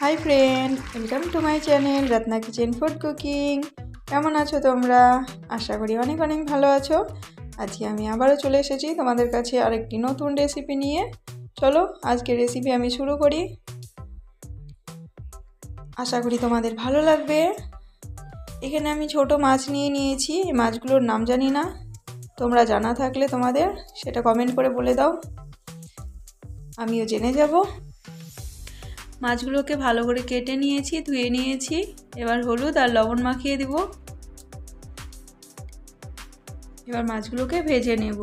High friend welcome to my channel Ratna kitchen food cooking. केमन आछो तोमरा? आशा करी अनेक अनेक भालो आछो। आज के आमी आबारो चले एसेछि तोमादेर काछे आरेकटी नतुन रेसिपि निये। चलो आजके रेसिपि आमी शुरू करी। आशा करी तोमादेर भालो लागबे। एखाने आमी छोटो माछ निये नियेछि। एई माछगुलोर नाम जानि ना, तोमरा जाना थाकले तोमादेर सेटा कमेंट करे बोले दाओ, आमिओ जेने जाबो। माछगुलोके भालो करे केटे नियेछि, धुए नियेछि। एबार हलुद और लवण माखिए देब। एबार माछगुलोके भेजे नेब।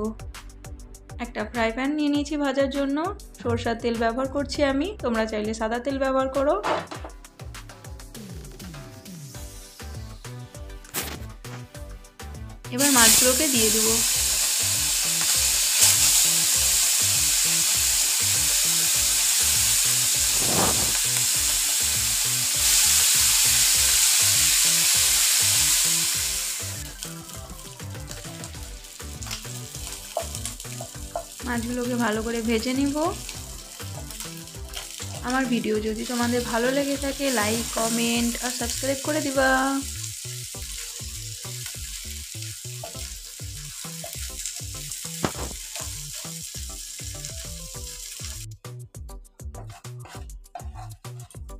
एकटा फ्राई पैन निये नियेछि भाजार जोन्नो। सरषार तेल व्यवहार करछि आमी, तोमरा चाइले सादा तेल व्यवहार करो। एबार माछगुलोके दिए देब। মাছগুলোকে ভালো করে ভেজে নিব। আমার ভিডিও যদি তোমাদের ভালো লেগে থাকে লাইক কমেন্ট আর সাবস্ক্রাইব করে দিবা।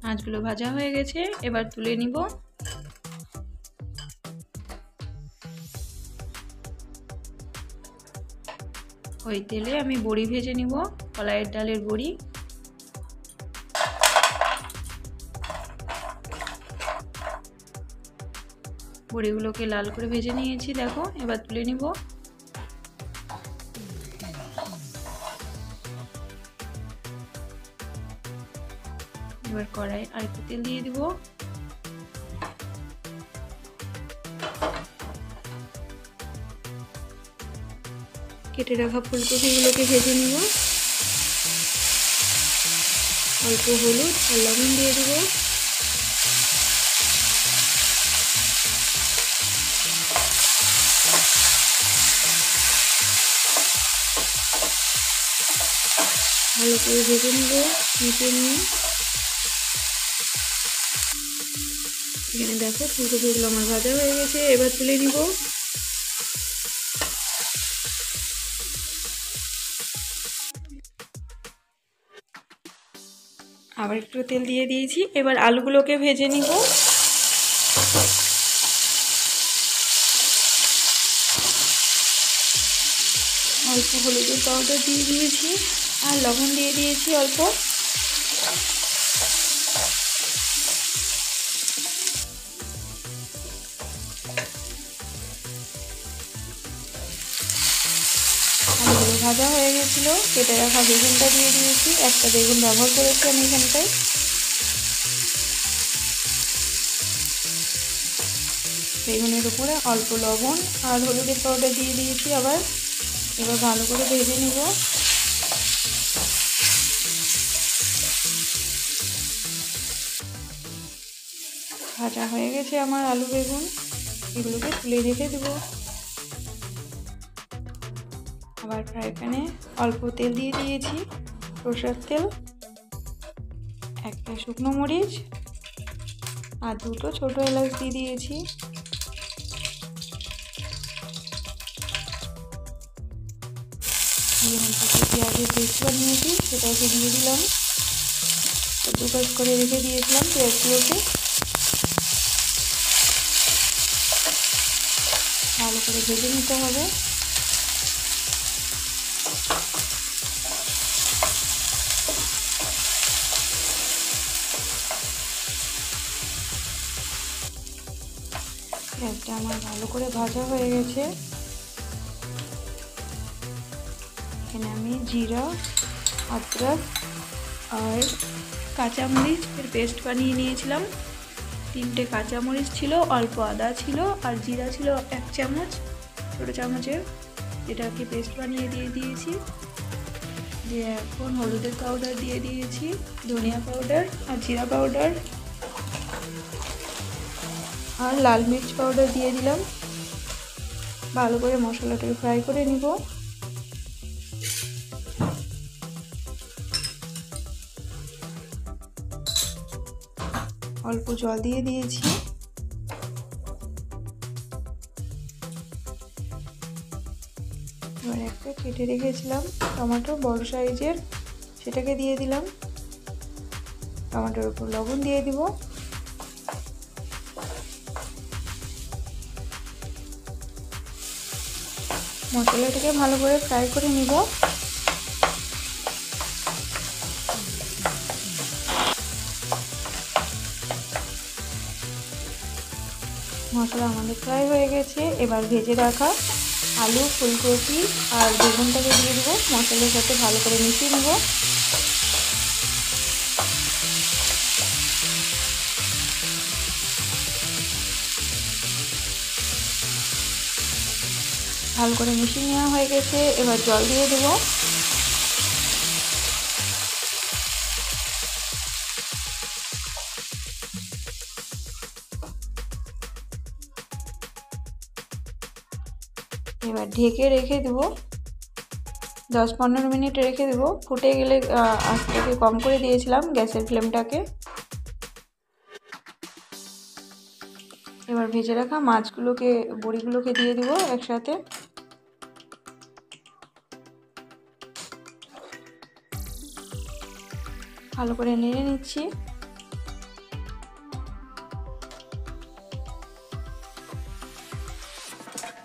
মাছগুলো ভাজা হয়ে গেছে, এবার তুলে নিব। ওই তেলে আমি বড়ি ভেজে নিব, কলাইয়ের ডালের বড়ি। বড়িগুলোকে লাল করে ভেজে নিয়েছি দেখো, এবার তুলে নিব। এবার কড়াই আর একটু তেল দিয়ে দিব। কেটে রাখা ফুলকপিগুলোকে ভেজে নিব। অল্প হলুদ আর লবণ দিয়ে দেব। ভালো করে ভেজে নিব মিশিয়ে নিয়ে। এখানে দেখো ফুলকপিগুলো আমার ভাজা হয়ে গেছে, এবার তুলে নিব। আবার একটু তেল দিয়ে দিয়েছি, এবার আলুগুলোকে ভেজে নিব। অল্প হলুদের পাউডার দিয়ে দিয়েছি আর লবণ দিয়ে দিয়েছি অল্প। আলুগুলো ভাজা হয়ে গেছিল, কেটে রাখা বেগুনটা দিয়ে দিয়েছি। একটা বেগুন ব্যবহার করেছি আমি এখানটায়। বেগুনের উপরে অল্প লবণ আর হলুদের পাউডার দিয়ে দিয়েছি আবার। এবার ভালো করে ভেজে নিব। ভাজা হয়ে গেছে আমার আলু বেগুন, এগুলোকে তুলে রেখে দেব। আবার ফ্রাই প্যানে অল্প তেল দিয়ে দিয়েছি, সরষের তেল। একটা শুকনো মরিচ আর দুটো ছোট এলাচ দিয়ে দিয়েছি। পেঁয়াজের পেস্ট বানিয়েছি সেটাকে দিয়ে দিলাম। দুপাশ করে রেখে দিয়েছিলাম পেঁয়াজগুলোকে। ভালো করে ভেজে নিতে হবে। পেঁয়াজটা আমার ভালো করে ভাজা হয়ে গেছে। এখানে আমি জিরা, আদরক আর কাঁচামরিচের পেস্ট বানিয়ে নিয়েছিলাম। 3টে কাঁচামরিচ ছিল, অল্প আদা ছিল আর জিরা ছিল 1 চামচ ছোটো চামচের, এটাকে পেস্ট বানিয়ে দিয়ে দিয়েছি। দিয়ে এখন হলুদের পাউডার দিয়ে দিয়েছি, ধনিয়া পাউডার আর জিরা পাউডার আর লাল মির্চ পাউডার দিয়ে দিলাম। ভালো করে মশলাটাকে ফ্রাই করে নিব। অল্প জল দিয়ে দিয়েছি। এবার একটা কেটে রেখেছিলাম টমেটো বড় সাইজের, সেটাকে দিয়ে দিলাম। টমেটোর উপর লবণ দিয়ে দিব। মশলাটাকে ভালো করে ফ্রাই করে নিব। মশলা আমাদের ফ্রাই হয়ে গেছে। এবার ভেজে রাখা আলু, ফুলকপি আর বেগুনটাকে দিয়ে দেবো। মশলার সাথে ভালো করে মিশিয়ে নেব। ভালো করে মিশিয়ে নেওয়া হয়ে গেছে। এবার জল দিয়ে দেবো। এবার ঢেকে রেখে দেবো, 10-15 মিনিট রেখে দেবো। ফুটে গেলে আঁচটাকে কম করে দিয়েছিলাম, গ্যাসের ফ্লেমটাকে। এবার ভেজে রাখা মাছগুলোকে, বড়িগুলোকে দিয়ে দেবো একসাথে। ভালো করে নেড়ে নিচ্ছি।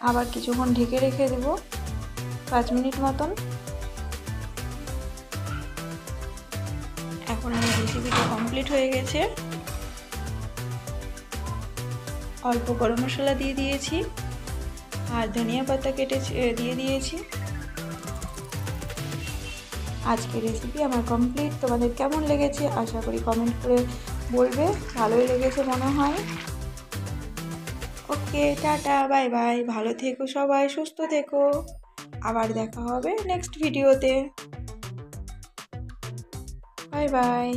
আবার কিছুক্ষণ ঢেকে রেখে দেবো, 5 মিনিট মতন। এখন আমার রেসিপিটা কমপ্লিট হয়ে গেছে। অল্প গরম মশলা দিয়ে দিয়েছি আর ধনিয়া পাতা কেটে দিয়ে দিয়েছি। আজকের রেসিপি আমার কমপ্লিট। তোমাদের কেমন লেগেছে আশা করি কমেন্ট করে বলবে। ভালোই লেগেছে মনে হয়। ওকে, টাটা, বাই বাই। ভালো থেকো সবাই, সুস্থ থেকো। আবার দেখা হবে নেক্সট ভিডিওতে। Bye bye.